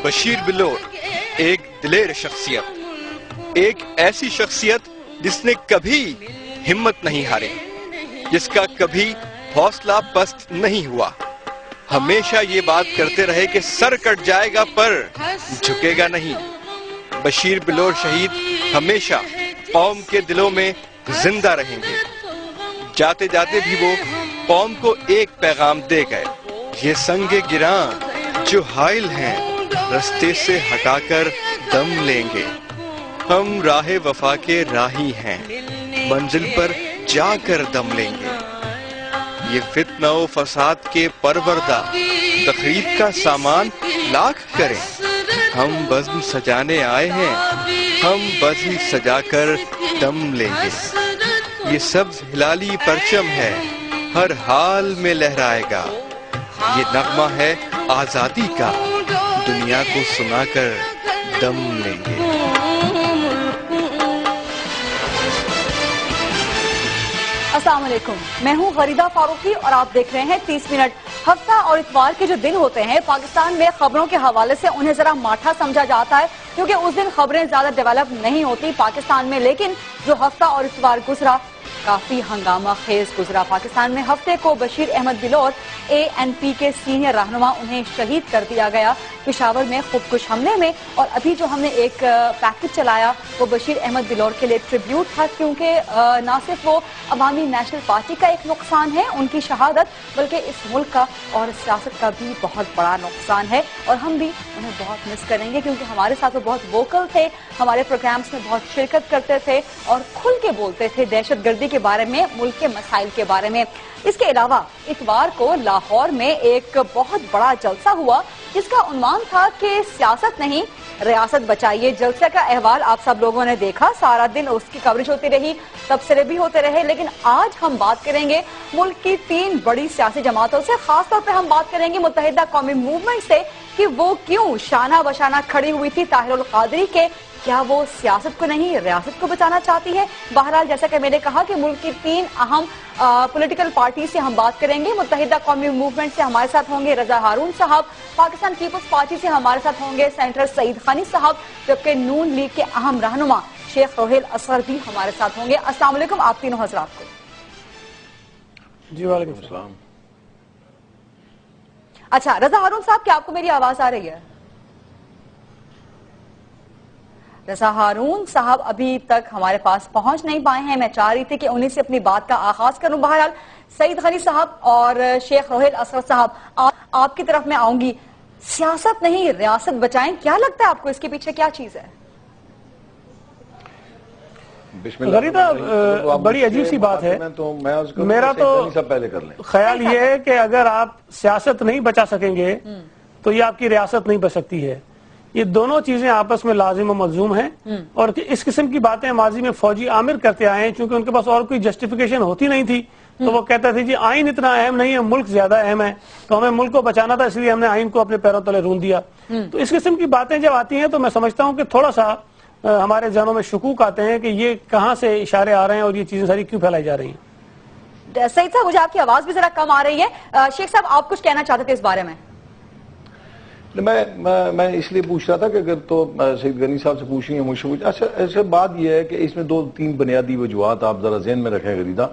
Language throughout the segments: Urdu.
بشیر بلور ایک دلیر شخصیت، ایک ایسی شخصیت جس نے کبھی ہمت نہیں ہاری، جس کا کبھی حوصلہ پست نہیں ہوا، ہمیشہ یہ بات کرتے رہے کہ سر کٹ جائے گا پر جھکے گا نہیں۔ بشیر بلور شہید ہمیشہ قوم کے دلوں میں زندہ رہیں گے۔ جاتے جاتے بھی وہ قوم کو ایک پیغام دے گئے، یہ سنگ گراں جو حائل ہیں رستے سے ہٹا کر دم لیں گے، ہم راہ وفا کے راہی ہیں منزل پر جا کر دم لیں گے۔ یہ فتنہ و فساد کے پروردہ تخریب کا سامان لاکھ کریں، ہم بزم سجانے آئے ہیں، ہم بزم سجا کر دم لیں گے۔ یہ سبز ہلالی پرچم ہے ہر حال میں لہرائے گا، یہ نغمہ ہے آزادی کا دنیا کو سنا کر دم لیں گے۔ السلام علیکم، میں ہوں غریدہ فاروقی اور آپ دیکھ رہے ہیں 30 منٹ۔ ہفتہ اور اتوار کے جو دن ہوتے ہیں پاکستان میں خبروں کے حوالے سے انہیں ذرا ماٹھا سمجھا جاتا ہے کیونکہ اس دن خبریں زیادہ ڈیولپ نہیں ہوتی پاکستان میں، لیکن جو ہفتہ اور اتوار گزرا کافی ہنگامہ خیز گزرا۔ پاکستان میں ہفتے کو بشیر احمد بلور ANP کے سینئر رہنما انہیں شہید کر دیا گیا پشاور میں خودکش حملے میں، اور ابھی جو ہم نے ایک پیکج چلایا وہ بشیر احمد بلور کے لیے ٹریبیوٹ تھا، کیونکہ نہ صرف وہ عوامی نیشنل پارٹی کا ایک نقصان ہے ان کی شہادت، بلکہ اس ملک کا اور سیاست کا بھی بہت بڑا نقصان ہے، اور ہم بھی انہیں بہت مس کریں گے کیونکہ ہمارے ساتھ وہ بہت ووکل تھے، ہمارے پروگرامز میں بہت شرکت کرتے تھے اور کھل کے بولتے تھے دہشت گردی کے بارے میں، ملک کے مسائل کے بارے میں۔ اس کے علاوہ اتوار کو لاہور میں ایک بہت بڑا جلسہ ہوا جس کا عنوان تھا کہ سیاست نہیں ریاست بچائیے۔ جلسے کا احوال آپ سب لوگوں نے دیکھا، سارا دن اس کی کوریج ہوتی رہی، تبصرے بھی ہوتے رہے، لیکن آج ہم بات کریں گے ملک کی 3 بڑی سیاسی جماعتوں سے، خاص طور پہ ہم بات کریں گے متحدہ قومی موومنٹ سے کہ وہ کیوں شانہ بشانہ کھڑی ہوئی تھی طاہر القادری کے، کیا وہ سیاست کو نہیں ریاست کو بچانا چاہتی ہے؟ بہرحال جیسا کہ میں نے کہا کہ ملک کی 3 اہم پولیٹیکل پارٹی سے ہم بات کریں گے۔ متحدہ قومی موومنٹ سے ہمارے ساتھ ہوں گے رضا ہارون صاحب، پاکستان پیپلز پارٹی سے ہمارے ساتھ ہوں گے سینیٹر سعید خانی صاحب، جبکہ نون لیگ کے اہم رہنما شیخ روہیل اصغر بھی ہمارے ساتھ ہوں گے۔ السلام علیکم آپ تینوں حضرات کو۔ جی وعلیکم السلام۔ اچھا رضا ہارون صاحب، کیا آپ کو میری آواز آ رہی ہے؟ رضا ہارون صاحب ابھی تک ہمارے پاس پہنچ نہیں پائے ہیں، میں چاہ رہی تھی کہ انہیں سے اپنی بات کا آغاز کروں۔ بہرحال سعید خانی صاحب اور شیخ روہیل اصغر صاحب آپ کی طرف میں آؤں گی، سیاست نہیں ریاست بچائیں، کیا لگتا ہے آپ کو اس کے پیچھے کیا چیز ہے؟ غریدہ بڑی عجیب سی بات ہے، میرا تو خیال یہ ہے کہ اگر آپ سیاست نہیں بچا سکیں گے تو یہ آپ کی ریاست نہیں بچ سکتی ہے، یہ دونوں چیزیں آپس میں لازم و ملزوم ہیں، اور اس قسم کی باتیں ماضی میں فوجی عامر کرتے آئے ہیں، چونکہ ان کے پاس اور کوئی جسٹیفیکیشن ہوتی نہیں تھی تو وہ کہتا تھے جی آئین اتنا اہم نہیں ہے، ملک زیادہ اہم ہے، تو ہمیں ملک کو بچانا تھا اس لیے ہم نے آئین کو اپنے پیروں تلے رون دیا۔ تو اس قسم کی باتیں جب آتی ہیں تو میں سمجھتا ہوں کہ تھوڑا سا ہمارے ذہنوں میں شکوک آتے ہیں کہ یہ کہاں سے اشارے آ رہے ہیں اور یہ چیزیں ساری کیوں پھیلائی جا رہی ہیں۔ سعید صاحب مجھے آپ کی آواز بھی ذرا کم آ رہی ہے، شیخ صاحب آپ کچھ کہنا چاہتے تھے اس بارے میں؟ میں اس لیے پوچھ رہا تھا کہ اگر تو سعید غنی صاحب سے پوچھیں گے مجھ سے اچھا ایسے بات یہ ہے کہ اس میں 2-3 بنیادی وجوہات آپ ذرا ذہن میں رکھیں غریدہ،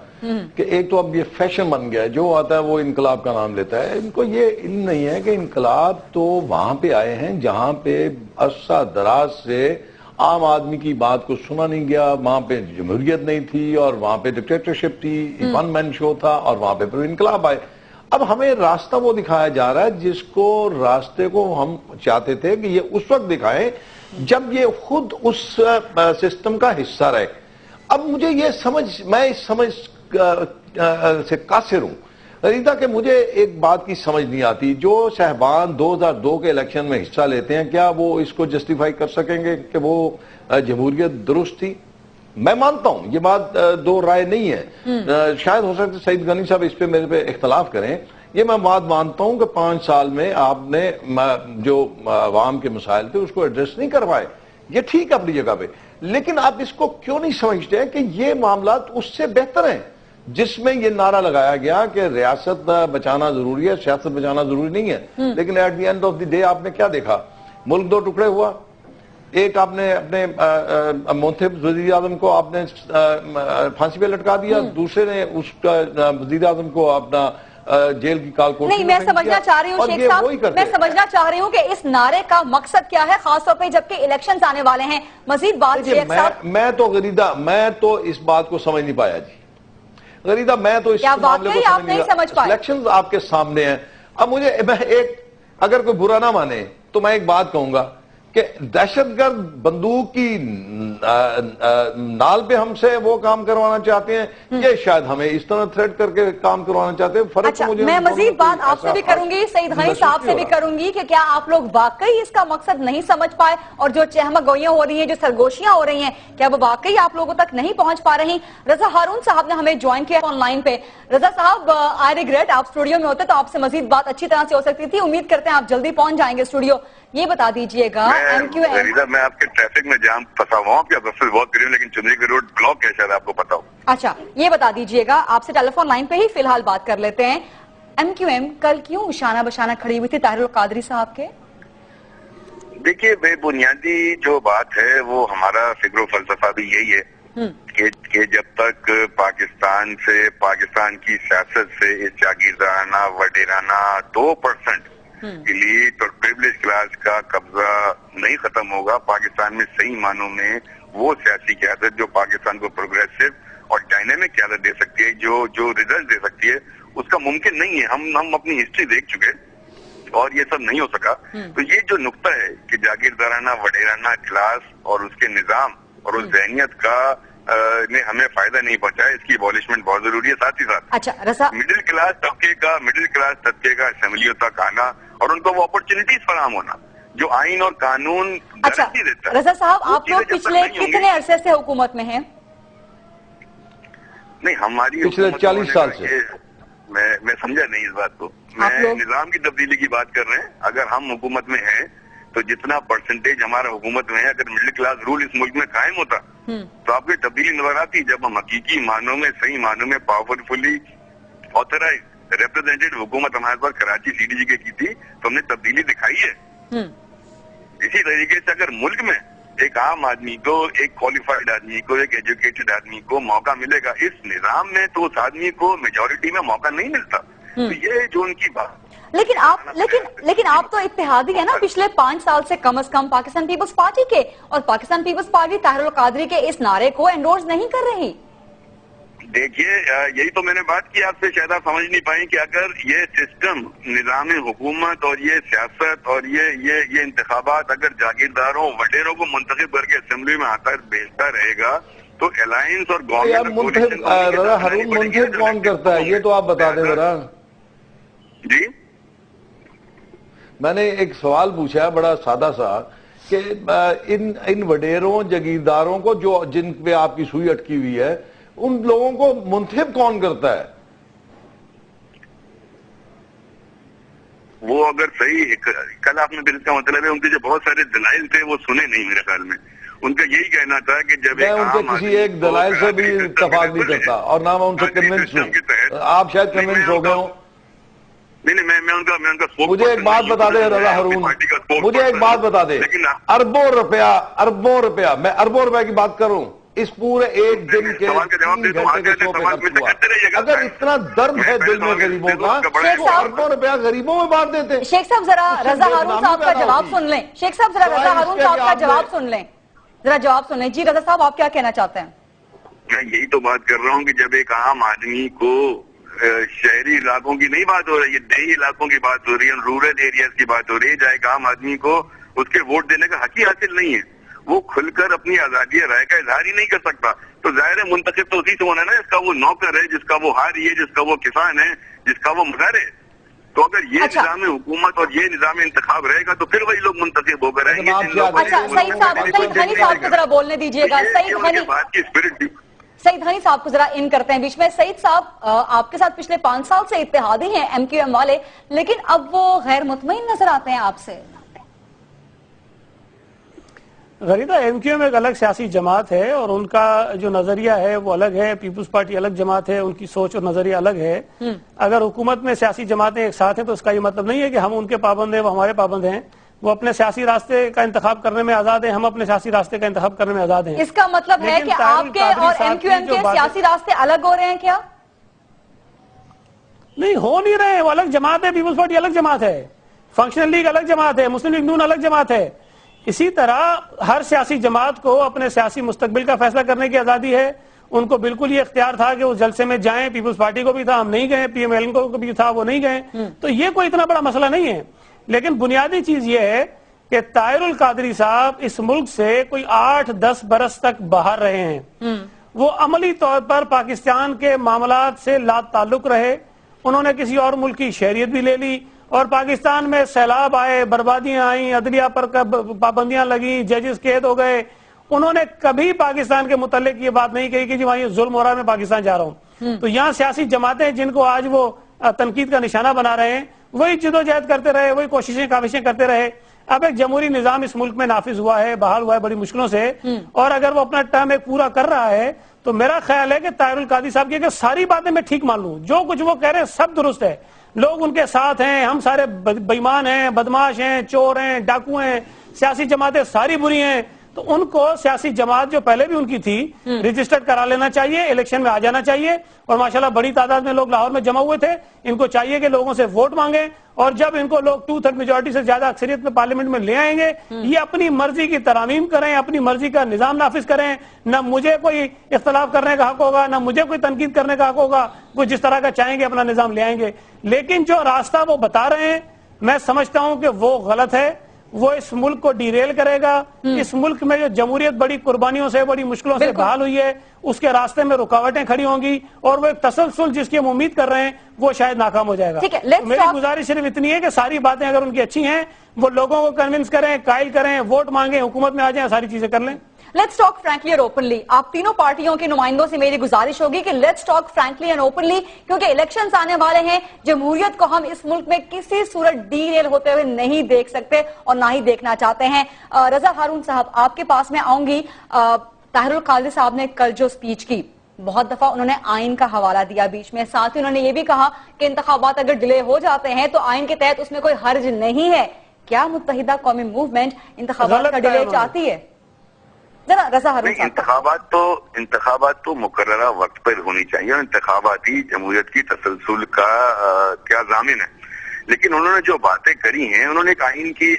کہ ایک تو اب یہ فیشن بن گیا ہے، جو آتا ہے وہ انقلاب کا نام لیتا ہے، ان کو یہ علم نہیں ہے کہ انقلاب تو وہاں پہ آئے ہیں جہاں پہ عرصہ دراز سے عام آدمی کی بات کو سنا نہیں گیا، وہاں پہ جمہوریت نہیں تھی اور وہاں پہ ڈکٹیٹرشپ تھی، ون مین شو تھا، اور وہاں پہ پھر انقلاب آئے۔ اب ہمیں راستہ وہ دکھایا جا رہا ہے جس کو راستے کو ہم چاہتے تھے کہ یہ اس وقت دکھائیں جب یہ خود اس سسٹم کا حصہ رہے۔ اب مجھے یہ میں اس سمجھ سے قاصر ہوں غریدہ کہ مجھے ایک بات کی سمجھ نہیں آتی، جو صاحبان 2002 کے الیکشن میں حصہ لیتے ہیں کیا وہ اس کو جسٹیفائی کر سکیں گے کہ وہ جمہوریت درست تھی؟ میں مانتا ہوں یہ بات 2 رائے نہیں ہے، شاید ہو سکتا ہے سعید غنی صاحب اس پہ میرے پہ اختلاف کریں، یہ میں بات مانتا ہوں کہ 5 سال میں آپ نے جو عوام کے مسائل تھے اس کو ایڈریس نہیں کروائے، یہ ٹھیک ہے اپنی جگہ پہ، لیکن آپ اس کو کیوں نہیں سمجھتے کہ یہ معاملات اس سے بہتر ہیں جس میں یہ نعرہ لگایا گیا کہ ریاست بچانا ضروری ہے، سیاست بچانا ضروری نہیں ہے، لیکن at the end of the day آپ نے کیا دیکھا ملک دو ٹکڑے ہوا. ایک آپ نے اپنے منتخب وزیر اعظم کو آپ نے پھانسی پہ لٹکا دیا, دوسرے نے اس وزیر اعظم کو اپنا جیل کی کال کوٹھی نہیں, میں سمجھنا چاہ رہی ہوں شیخ صاحب, میں سمجھنا چاہ رہی ہوں کہ اس نعرے کا مقصد کیا ہے, خاص طور پہ جبکہ الیکشنز آنے والے ہیں. مزید بات شیخ صاحب, میں تو غریدہ, میں تو اس بات کو سمجھ نہیں پایا جی غریدہ, میں تو اس معاملے کو آپ نہیں سمجھ پائے. الیکشنز آپ کے سامنے ہیں. اب مجھے اگر کوئی برا نہ مانے تو میں ایک بات کہوں گا کہ دہشت گرد بندوق کی نال پہ ہم سے وہ کام کروانا چاہتے ہیں کہ شاید ہمیں اس طرح تھریٹ کر کے کام کروانا چاہتے ہیں. فرق اچھا, میں مزید بات آپ سے بھی کروں گی, سعید غنی صاحب سے بھی کروں گی کہ کیا آپ لوگ واقعی اس کا مقصد نہیں سمجھ پائے, اور جو چہمہ گوئیاں ہو رہی ہیں, جو سرگوشیاں ہو رہی ہیں, کیا وہ واقعی آپ لوگوں تک نہیں پہنچ پا رہی؟ رضا ہارون صاحب نے ہمیں جوائن کیا آن لائن پہ. رضا صاحب, آئی ریگریٹ, آپ اسٹوڈیو میں ہوتے تو آپ سے مزید بات اچھی طرح سے ہو سکتی تھی. امید کرتے ہیں آپ جلدی پہنچ جائیں گے اسٹوڈیو. یہ بتا دیجئے گا میں آپ کے ٹریفک میں جام پھنسا ہوا ہوں, آپ کی بسز بہت قریب, لیکن چندری کی روڈ بلاک ہے, شاید آپ کو پتا ہو. اچھا, یہ بتا دیجئے گا, آپ سے ٹیلی فون لائن پہ ہی فی الحال بات کر لیتے ہیں. ایم کیو ایم کل کیوں شانہ بشانہ کھڑی ہوئی تھی طاہر القادری صاحب کے؟ دیکھیے, بے بنیادی جو بات ہے وہ ہمارا فکر و فلسفہ بھی یہی ہے کہ جب تک پاکستان پاکستان کی سیاست سے اس جاگیردارانہ وڈیرانہ 2% ایلیٹ اور پریولیج کلاس کا قبضہ نہیں ختم ہوگا, پاکستان میں صحیح معنوں میں وہ سیاسی قیادت جو پاکستان کو پروگریسو اور ڈائنامک قیادت دے سکتی ہے, جو ریزلٹ دے سکتی ہے, اس کا ممکن نہیں ہے. ہم اپنی ہسٹری دیکھ چکے اور یہ سب نہیں ہو سکا. تو یہ جو نقطہ ہے کہ جاگیردارانہ وڈیرانہ کلاس اور اس کے نظام اور اس ذہنیت کا نے ہمیں فائدہ نہیں پہنچا ہے, اس کی ایبولشمنٹ بہت ضروری ہے. ساتھ ہی ساتھ مڈل کلاس طبقے کا اسمبلیوں تک آنا اور ان کو وہ اپرچونٹیز فراہم ہونا جو آئین اور قانون گارنٹی دیتا ہے. رضا صاحب, آپ لوگ پچھلے کتنے عرصے سے حکومت میں ہیں؟ نہیں, ہماری پچھلے 40 سال سے. میں سمجھا نہیں اس بات کو. میں نظام کی تبدیلی کی بات کر رہے ہیں. اگر ہم حکومت میں ہیں تو جتنا پرسنٹیج ہمارا حکومت میں ہے, اگر مڈل کلاس رول اس ملک میں قائم ہوتا تو آپ کی تبدیلی نظر آتی. جب ہم حقیقی معنوں میں, صحیح معنوں میں پاورفلی آتھرائز ریپرزینٹیڈ حکومت ہمارے پاس کراچی سی ڈی جی کے کی تھی تو ہم نے تبدیلی دکھائی ہے. اسی طریقے سے اگر ملک میں ایک عام آدمی کو, ایک کوالیفائڈ آدمی کو, ایک ایجوکیٹڈ آدمی کو موقع ملے گا اس نظام میں, تو اس آدمی کو میجورٹی میں موقع نہیں ملتا. تو یہ جو ان کی بات. لیکن آپ تو اتحادی ہیں نا پچھلے 5 سال سے کم از کم پاکستان پیپلز پارٹی کے, اور پاکستان پیپلز پارٹی طاہر القادری کے اس نعرے کو انڈورس نہیں کر رہی. دیکھیے, یہی تو میں نے بات کی آپ سے, شاید آپ سمجھ نہیں پائیں کہ اگر یہ سسٹم, نظام حکومت اور یہ سیاست اور یہ انتخابات اگر جاگیرداروں وڈیروں کو منتخب کر کے اسمبلی میں آتا بھیجتا رہے گا تو الائنس اور گورنمنٹ منتخب کون کرتا ہے یہ تو آپ بتا دیں ذرا. جی, میں نے ایک سوال پوچھا ہے بڑا سادہ سا کہ ان وڈیروں جاگیرداروں کو جو جن پہ آپ کی سوئی اٹکی ہوئی ہے, ان لوگوں کو منتخب کون کرتا ہے؟ وہ اگر صحیح, کل آپ نے پھر اس کا مطلب ہے ان کے جو بہت سارے دلائل تھے وہ سنے نہیں میرے خیال میں. ان کا یہی کہنا تھا کہ جب میں ان کے کسی ایک دلائل سے بھی اتفاق نہیں کرتا اور نہ میں ان سے کنونس ہوں. آپ شاید کنونس ہو گئے ہوں. نہیں, میں ان کا مجھے ایک بات بتا دے رضا ہارون, مجھے ایک بات بتا دے, اربوں روپیہ, میں اربوں روپے کی بات کروں, اس پورے ایک دن کے 3 گھنٹے کے شو پہ خرچ ہوا. اگر اتنا درد ہے دل میں غریبوں کا تو اربوں روپیہ غریبوں میں بانٹ دیتے. شیخ صاحب ذرا رضا ہارون صاحب کا جواب سن لیں. شیخ صاحب ذرا رضا ہارون صاحب کا جواب سن لیں, ذرا جواب سن لیں. جی رضا صاحب, آپ کیا کہنا چاہتے ہیں؟ میں یہی تو بات کر رہا ہوں کہ جب ایک عام آدمی کو, شہری علاقوں کی نہیں بات ہو رہی ہے, دیہی علاقوں کی بات ہو رہی ہے, رورل ایریاز کی بات ہو رہی ہے, جہاں ایک عام آدمی کو اس کے ووٹ دینے کا حق ہی حاصل نہیں ہے, وہ کھل کر اپنی آزادی رائے کا اظہار ہی نہیں کر سکتا. تو ظاہر ہے منتخب تو اسی سے ہونا ہے نا, جس کا وہ نوکر ہے, جس کا وہ حاری ہے, جس کا وہ کسان ہے, جس کا وہ مظہر ہے. تو اگر یہ نظام حکومت اور یہ نظام انتخاب رہے گا تو پھر وہی لوگ منتخب ہو کر آئیں گے. اچھا, سعید غنی صاحب کو ذرا بولنے دیجیے گا. سعید غنی صاحب کو ذرا ان کرتے ہیں بیچ میں. سعید صاحب, آپ کے ساتھ پچھلے 5 سال سے اتحادی ہیں ایم کیو ایم والے, لیکن اب وہ غیر مطمئن نظر آتے ہیں آپ سے. غریدہ, ایم کیو ایم ایک الگ سیاسی جماعت ہے اور ان کا جو نظریہ ہے وہ الگ ہے. پیپلز پارٹی الگ جماعت ہے, ان کی سوچ اور نظریہ الگ ہے. اگر حکومت میں سیاسی جماعتیں ایک ساتھ ہیں تو اس کا یہ مطلب نہیں ہے کہ ہم ان کے پابند ہیں وہ ہمارے پابند ہیں. وہ اپنے سیاسی راستے کا انتخاب کرنے میں آزاد ہیں, ہم اپنے سیاسی راستے کا انتخاب کرنے میں آزاد ہیں. اس کا مطلب ہے کہ آپ کے اور ایم کیو ایم کے سیاسی راستے الگ ہو رہے ہیں کیا؟ نہیں, ہو نہیں رہے ہیں. وہ الگ جماعت ہے, پیپلز پارٹی الگ جماعت ہے, فنکشنل لیگ الگ جماعت ہے, مسلم لیگ نون الگ جماعت ہے. اسی طرح ہر سیاسی جماعت کو اپنے سیاسی مستقبل کا فیصلہ کرنے کی آزادی ہے. ان کو بالکل یہ اختیار تھا کہ اس جلسے میں جائیں, پیپلز پارٹی کو بھی تھا, ہم نہیں گئے, پی ایم ایل کو بھی تھا, وہ نہیں گئے. تو یہ کوئی اتنا بڑا مسئلہ نہیں ہے. لیکن بنیادی چیز یہ ہے کہ طاہر القادری صاحب اس ملک سے کوئی 8-10 برس تک باہر رہے ہیں. وہ عملی طور پر پاکستان کے معاملات سے لا تعلق رہے. انہوں نے کسی اور ملک کی شہریت بھی لے لی, اور پاکستان میں سیلاب آئے, بربادیاں آئیں, عدلیہ پر پابندیاں لگیں, ججز قید ہو گئے. انہوں نے کبھی پاکستان کے متعلق یہ بات نہیں کہی کہ جی وہاں یہ ظلم ہو رہا ہے, میں پاکستان جا رہا ہوں. تو یہاں سیاسی جماعتیں جن کو آج وہ تنقید کا نشانہ بنا رہے ہیں, وہی جدوجہد کرتے رہے, وہی کوششیں کاوشیں کرتے رہے. اب ایک جمہوری نظام اس ملک میں نافذ ہوا ہے, بحال ہوا ہے بڑی مشکلوں سے, اور اگر وہ اپنا ٹرم ایک پورا کر رہا ہے تو میرا خیال ہے کہ طاہر القادری صاحب کی ساری باتیں میں ٹھیک مان لوں, جو کچھ وہ کہہ رہے ہیں سب درست ہے, لوگ ان کے ساتھ ہیں, ہم سارے بےایمان ہیں, بدماش ہیں, چور ہیں, ڈاکو ہیں, سیاسی جماعتیں ساری بری ہیں, تو ان کو سیاسی جماعت جو پہلے بھی ان کی تھی رجسٹرڈ کرا لینا چاہیے, الیکشن میں آ جانا چاہیے. اور ماشاءاللہ بڑی تعداد میں لوگ لاہور میں جمع ہوئے تھے, ان کو چاہیے کہ لوگوں سے ووٹ مانگیں, اور جب ان کو لوگ 2/3 میجورٹی سے زیادہ اکثریت میں پارلیمنٹ میں لے آئیں گے, یہ اپنی مرضی کی ترامیم کریں, اپنی مرضی کا نظام نافذ کریں. نہ مجھے کوئی اختلاف کرنے کا حق ہوگا, نہ مجھے کوئی تنقید کرنے کا حق ہوگا, وہ جس طرح کا چاہیں گے اپنا نظام لے آئیں گے. لیکن جو راستہ وہ بتا رہے ہیں میں سمجھتا ہوں کہ وہ غلط ہے, وہ اس ملک کو ڈیریل کرے گا. اس ملک میں جو جمہوریت بڑی قربانیوں سے, بڑی مشکلوں سے بحال ہوئی ہے, اس کے راستے میں رکاوٹیں کھڑی ہوں گی, اور وہ ایک تسلسل جس کی ہم امید کر رہے ہیں وہ شاید ناکام ہو جائے گا. میری گزارش صرف اتنی ہے کہ ساری باتیں اگر ان کی اچھی ہیں, وہ لوگوں کو کنونس کریں, قائل کریں, ووٹ مانگیں, حکومت میں آ جائیں, ساری چیزیں کر لیں. لیٹس ٹاک فرینکلی اور اوپنلی. آپ تینوں پارٹیوں کے نمائندوں سے میری گزارش ہوگی کہ let's talk frankly and openly, کیونکہ الیکشنز آنے والے ہیں. جمہوریت کو ہم اس ملک میں کسی صورت ڈی ریل ہوتے ہوئے نہیں دیکھ سکتے اور نہ ہی دیکھنا چاہتے ہیں. رضا ہارون صاحب, آپ کے پاس میں آؤں گی. طاہر القادری صاحب نے کل جو سپیچ کی, بہت دفعہ انہوں نے آئین کا حوالہ دیا بیچ میں, ساتھ ہی انہوں نے یہ بھی کہا کہ انتخابات اگر ڈیلے ہو جاتے ہیں تو آئین کے تحت اس میں کوئی حرج نہیں ہے. کیا متحدہ قومی موومنٹ انتخابات کا ڈیلے چاہتی ہے؟ انتخابات تو مقررہ وقت پر ہونی چاہیے, اور انتخابات ہی جمہوریت کی تسلسل کا کیا ضامن ہے. لیکن انہوں نے جو باتیں کری ہیں, انہوں نے ایک آئین کی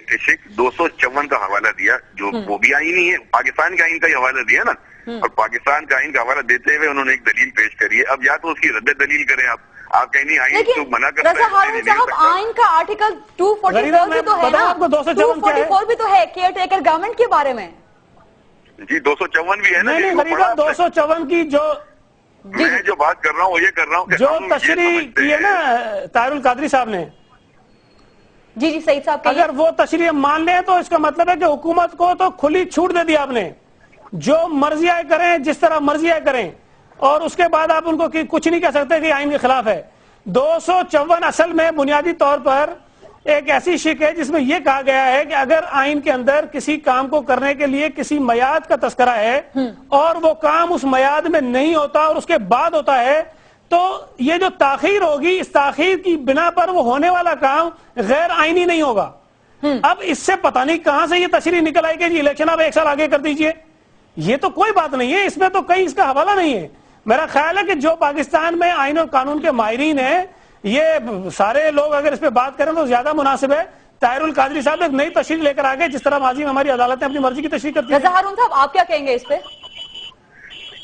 254 کا حوالہ دیا, جو وہ بھی آئین ہی ہے, پاکستان کے آئین کا ہی حوالہ دیا نا, اور پاکستان کا آئین کا حوالہ دیتے ہوئے انہوں نے ایک دلیل پیش کری ہے. اب یا تو اس کی رد دلیل کریں آپ کہیں نہیں آئین تو منع کرتا ہے. رضا ہارون صاحب, آئین کا آرٹیکل 244 بھی تو ہے نا, 244 بھی تو ہے کیئر ٹیکر گورنمنٹ کے بارے میں. جی 254 بھی ہے نا. نہیں غریبہ 254 کی جو میں جو بات کر رہا ہوں وہ یہ کر رہا ہوں کہ جو تشریح کی ہے نا طاہر القادری صاحب نے, جی سعید صاحب, اگر وہ تشریح مان لیں تو اس کا مطلب ہے کہ حکومت کو تو کھلی چھوٹ دے دی آپ نے, جو مرضی آئے کریں, جس طرح مرضی آئے کریں, اور اس کے بعد آپ ان کو کچھ نہیں کہہ سکتے کہ آئین کے خلاف ہے. 254 اصل میں بنیادی طور پر ایک ایسی شک ہے جس میں یہ کہا گیا ہے کہ اگر آئین کے اندر کسی کام کو کرنے کے لیے کسی میعاد کا تذکرہ ہے اور وہ کام اس میعاد میں نہیں ہوتا اور اس کے بعد ہوتا ہے, تو یہ جو تاخیر ہوگی, اس تاخیر کی بنا پر وہ ہونے والا کام غیر آئینی نہیں ہوگا. اب اس سے پتہ نہیں کہاں سے یہ تشریح نکل آئی کہ جی الیکشن آپ 1 سال آگے کر دیجئے. یہ تو کوئی بات نہیں ہے, اس میں تو کہیں اس کا حوالہ نہیں ہے. میرا خیال ہے کہ جو پاکستان میں آئین اور قانون کے ماہرین ہیں, یہ سارے لوگ اگر اس پہ بات کریں تو زیادہ مناسب ہے. طاہر القادری صاحب ایک نئی تشریح لے کر آگے, جس طرح ماضی میں ہماری عدالتیں اپنی مرضی کی تشریح کرتی ہیں. رضا ہارون صاحب, آپ کیا کہیں گے اس پہ؟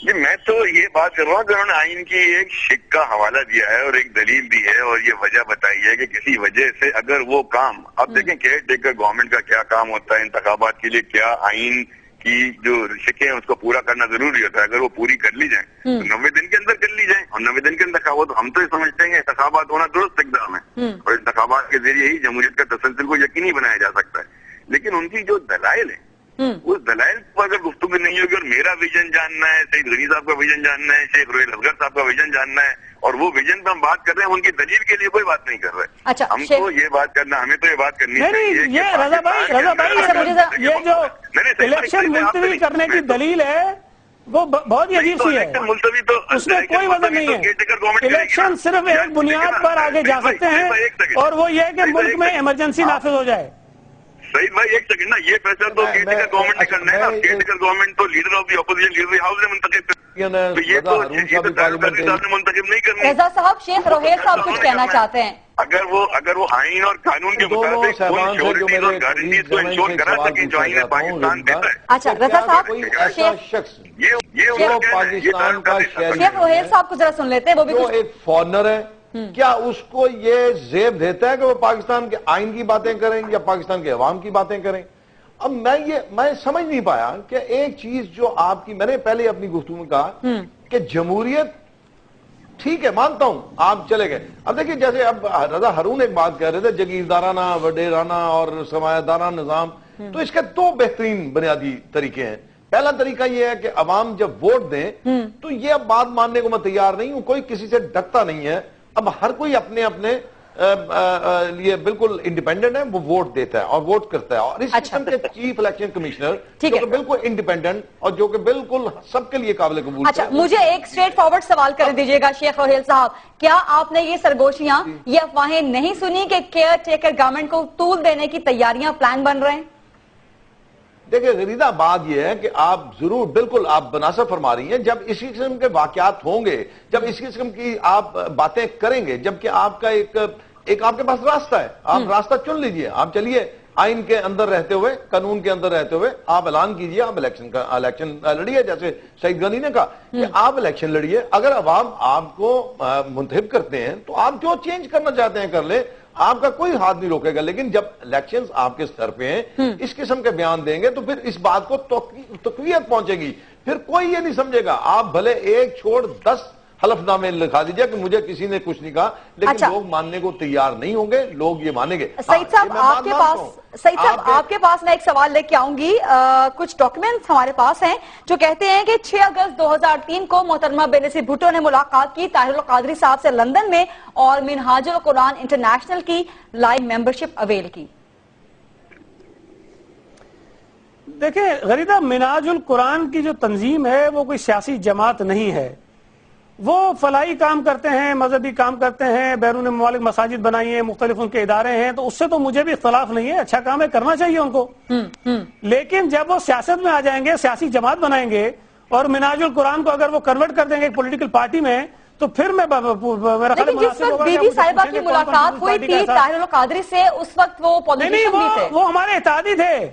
جی میں تو یہ بات کر رہا ہوں کہ انہوں نے آئین کی ایک شک کا حوالہ دیا ہے اور ایک دلیل دی ہے, اور یہ وجہ بتائی ہے کہ کسی وجہ سے اگر وہ کام, اب دیکھیں کیئر ٹیکر گورنمنٹ کا کیا کام ہوتا ہے, انتخابات کے لیے کیا آئین کی جو شکیں ہیں اس کو پورا کرنا ضروری ہوتا ہے. اگر وہ پوری کر لی جائیں تو 90 دن کے اندر کر لی جائیں, اور 90 دن کے اندر تو ہم تو یہ سمجھتے ہیں کہ انتخابات ہونا درست اقدام ہے, اور انتخابات کے ذریعے ہی جمہوریت کا تسلسل کو یقینی بنایا جا سکتا ہے. لیکن ان کی جو دلائل ہیں, اس دلائل پر اگر گفتگو نہیں ہوگی, اور میرا ویژن جاننا ہے, سعید غنی صاحب کا ویژن جاننا ہے, شیخ رویل اصغر صاحب کا ویژن جاننا ہے, اور وہ ویژن پہ ہم بات کر رہے ہیں, ان کی دلیل کے لیے کوئی بات نہیں کر رہے. ہم کو یہ بات کرنا, ہمیں تو یہ بات کرنی چاہیے. یہ رضا بھائی یہ جو الیکشن ملتوی کرنے کی دلیل ہے وہ بہت ہی عجیب سی ہے, اس میں کوئی وزن نہیں ہے. الیکشن صرف ایک بنیاد پر آگے جا سکتے ہیں, اور وہ یہ کہ ملک میں ایمرجنسی نافذ ہو جائے. سعید بھائی ایک سیکنڈ نا، یہ فیصلہ تو کیئر ٹیکر گورنمنٹ نے کرنا ہے نا. کیئر ٹیکر گورنمنٹ تو leader of the opposition leader house نے منتخب کر، تو یہ تو طاہر القادری صاحب نے منتخب نہیں کرنا. رضا صاحب، شیخ روحیل صاحب کچھ کہنا چاہتے ہیں. اگر وہ آئین اور قانون کے مطابق ان شیورٹیز اور گارنٹیز کو انشور کرا سکیں جو آئین پاکستان دیتا ہے. اچھا رضا صاحب، شیخ روحیل صاحب کو ذرا سن لیتے ہیں. وہ بھی ایک فارنر ہے، کیا اس کو یہ زیب دیتا ہے کہ وہ پاکستان کے آئین کی باتیں کریں یا پاکستان کے عوام کی باتیں کریں؟ اب میں سمجھ نہیں پایا کہ ایک چیز جو آپ کی، میں نے پہلے اپنی گفتگو میں کہا کہ جمہوریت ٹھیک ہے، مانتا ہوں آپ چلے گئے. اب دیکھیں جیسے اب رضا ہارون ایک بات کہہ رہے تھے، جگیردارانہ وڈیرانہ اور سرمایہ دارانہ نظام، تو اس کے دو بہترین بنیادی طریقے ہیں. پہلا طریقہ یہ ہے کہ عوام جب ووٹ دیں تو یہ اب بات ماننے کو میں تیار نہیں ہوں، کوئی کسی سے ڈرتا نہیں ہے. اب ہر کوئی اپنے اپنے لیے بالکل انڈیپینڈنٹ ہے، وہ ووٹ دیتا ہے اور ووٹ کرتا ہے. اور اس قسم کے چیف الیکشن کمشنر جو کہ بالکل انڈیپینڈنٹ اور جو کہ بالکل سب کے لیے قابل قبول. اچھا مجھے ایک اسٹریٹ فارورڈ سوال کر دیجیے گا شیخ روحیل صاحب، کیا آپ نے یہ سرگوشیاں، یہ افواہیں نہیں سنی کہ کیئر ٹیکر گورنمنٹ کو طول دینے کی تیاریاں، پلان بن رہے ہیں؟ دیکھیں غریدہ بات یہ ہے کہ آپ ضرور بالکل آپ بناسب فرما رہی ہیں. جب اسی قسم کے واقعات ہوں گے، جب اس قسم کی آپ باتیں کریں گے، جبکہ آپ کا ایک آپ کے پاس راستہ ہے، آپ راستہ چن لیجئے. آپ چلیے آئین کے اندر رہتے ہوئے، قانون کے اندر رہتے ہوئے آپ اعلان کیجئے، آپ الیکشن لڑیے. جیسے سعید غنی نے کہا کہ آپ الیکشن لڑیے. اگر عوام آپ کو منتخب کرتے ہیں تو آپ جو چینج کرنا چاہتے ہیں کر لیں، آپ کا کوئی ہاتھ نہیں روکے گا. لیکن جب الیکشنز آپ کے سر پہ ہیں، اس قسم کے بیان دیں گے تو پھر اس بات کو تقویت پہنچے گی. پھر کوئی یہ نہیں سمجھے گا. آپ بھلے ایک چھوڑ 10 حلف نامے لکھا دیجئے کہ مجھے کسی نے کچھ نہیں کہا، لیکن لوگ ماننے کو تیار نہیں ہوں گے، لوگ یہ مانیں گے. سعید صاحب آپ کے پاس میں ایک سوال لے کے آؤں گی. کچھ ڈاکیومنٹس ہمارے پاس ہیں جو کہتے ہیں کہ 6 اگست 2003 کو محترمہ بینظیر بھٹو نے ملاقات کی طاہر القادری صاحب سے لندن میں اور منہاج القرآن انٹرنیشنل کی لائیو ممبرشپ اویل کی. دیکھیں غریدہ، منہاج القرآن کی جو تنظیم ہے وہ کوئی سیاسی جماعت نہیں ہے. وہ فلاحی کام کرتے ہیں، مذہبی کام کرتے ہیں، بیرون ممالک مساجد بنائی ہیں، مختلف ان کے ادارے ہیں، تو اس سے تو مجھے بھی اختلاف نہیں ہے. اچھا کام ہے، کرنا چاہیے ان کو. لیکن جب وہ سیاست میں آ جائیں گے، سیاسی جماعت بنائیں گے اور منہاج القرآن کو اگر وہ کنورٹ کر دیں گے ایک پولیٹیکل پارٹی میں، تو پھر میں میرا خیال ہے جس وقت بی بی صاحبہ کی ملاقات ہوئی تھی طاہر القادری سے، اس وقت وہ پولیٹیشین بھی تھے. وہ ہمارے اتحادی تھے.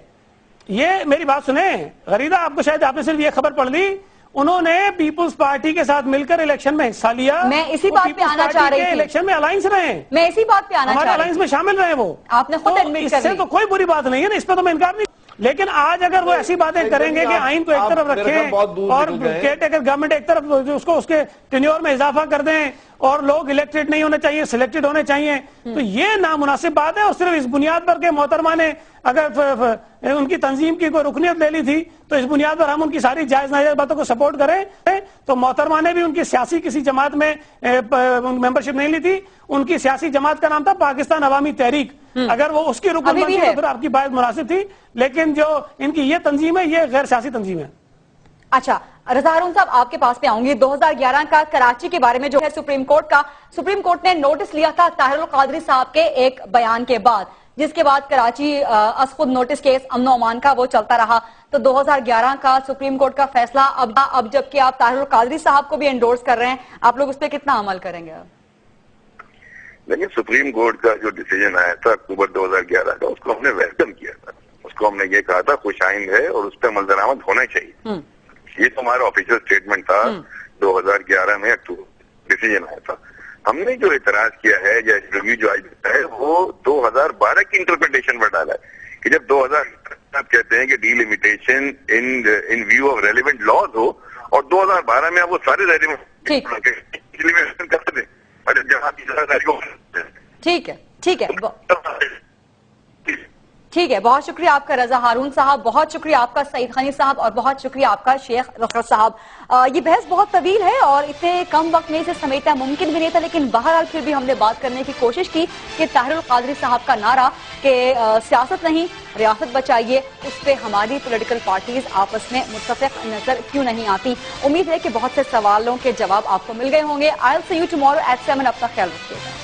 یہ میری بات سنیں غریدہ، آپ کو شاید آپ نے صرف یہ خبر پڑھ لی، انہوں نے پیپلز پارٹی کے ساتھ مل کر الیکشن میں حصہ لیا. میں اسی بات پہ آنا چاہ رہی تھی. الیکشن میں الائنس رہے، میں اسی بات پہ آنا چاہ رہی ہمارے الائنس میں شامل رہے. وہ آپ نے خود ایڈمٹ کر لی. اس سے تو کوئی بری بات نہیں ہے نا، اس پہ تو میں انکار نہیں. لیکن آج اگر وہ ایسی باتیں کریں گے کہ آئین کو ایک طرف رکھیں اور کیئر ٹیکر گورنمنٹ ایک طرف اس کے ٹینیور میں اضافہ کر دیں اور لوگ الیکٹڈ نہیں ہونے چاہیے، سلیکٹڈ ہونے چاہیے، تو یہ نامناسب بات ہے. اور صرف اس بنیاد پر کہ محترمہ نے اگر ان کی تنظیم کی کوئی رکنیت لے لی تھی تو اس بنیاد پر ہم ان کی ساری جائز ناجائز باتوں کو سپورٹ کریں. تو محترمہ نے بھی ان کی سیاسی کسی جماعت میں ممبرشپ نہیں لی تھی. ان کی سیاسی جماعت کا نام تھا پاکستان عوامی تحریک. اگر وہ اس کی رکن بنتی تو پھر آپ کی بات مناسب تھی. لیکن جو ان کی یہ تنظیم ہے یہ غیر سیاسی تنظیم ہے. اچھا رضا ہارون صاحب آپ کے پاس پہ آؤں گی. 2011 کا کراچی کے بارے میں جو ہے سپریم کورٹ نے نوٹس لیا تھا طاہر القادری صاحب کے ایک بیان کے بعد، جس کے بعد کراچی از خود نوٹس کیس امن و امان کا وہ چلتا رہا. تو 2011 کا سپریم کورٹ کا فیصلہ اب جبکہ آپ طاہر القادری صاحب کو بھی انڈورس کر رہے ہیں، آپ لوگ اس پہ کتنا عمل کریں گے؟ لیکن سپریم کورٹ کا جو ڈیسیجن آیا تھا اکتوبر 2011 کا، اس کو ہم نے ویلکم کیا تھا. اس کو ہم نے یہ کہا تھا خوش آئند ہے اور اس پہ عمل درآمد ہونا چاہیے. یہ تو ہمارا آفیشیل اسٹیٹمنٹ تھا. 2011 میں اکتوبر ڈیسیجن آیا تھا. ہم نے جو اعتراض کیا ہے یا ریویو جو آج ہے وہ 2012 کی انٹرپریٹیشن پر ڈالا ہے کہ جب 2000 کہتے ہیں کہ the limitation in view of relevant laws ہو اور 2012 میں آپ وہ سارے ریلیونٹ کر دیں. ٹھیک ہے ٹھیک ہے. بہت شکریہ آپ کا رضا ہارون صاحب، بہت شکریہ آپ کا سعید غنی صاحب، اور بہت شکریہ آپ کا شیخ رخصت صاحب. یہ بحث بہت طویل ہے اور اتنے کم وقت میں اسے سمیٹنا ممکن بھی نہیں تھا، لیکن بہرحال پھر بھی ہم نے بات کرنے کی کوشش کی کہ طاہر القادری صاحب کا نعرہ کہ سیاست نہیں ریاست بچائیے، اس پہ ہماری پولیٹیکل پارٹیز آپس میں متفق نظر کیوں نہیں آتی. امید ہے کہ بہت سے سوالوں کے جواب آپ کو مل گئے ہوں گے. I'll see you tomorrow at 7. اپنا خیال رکھیے گا.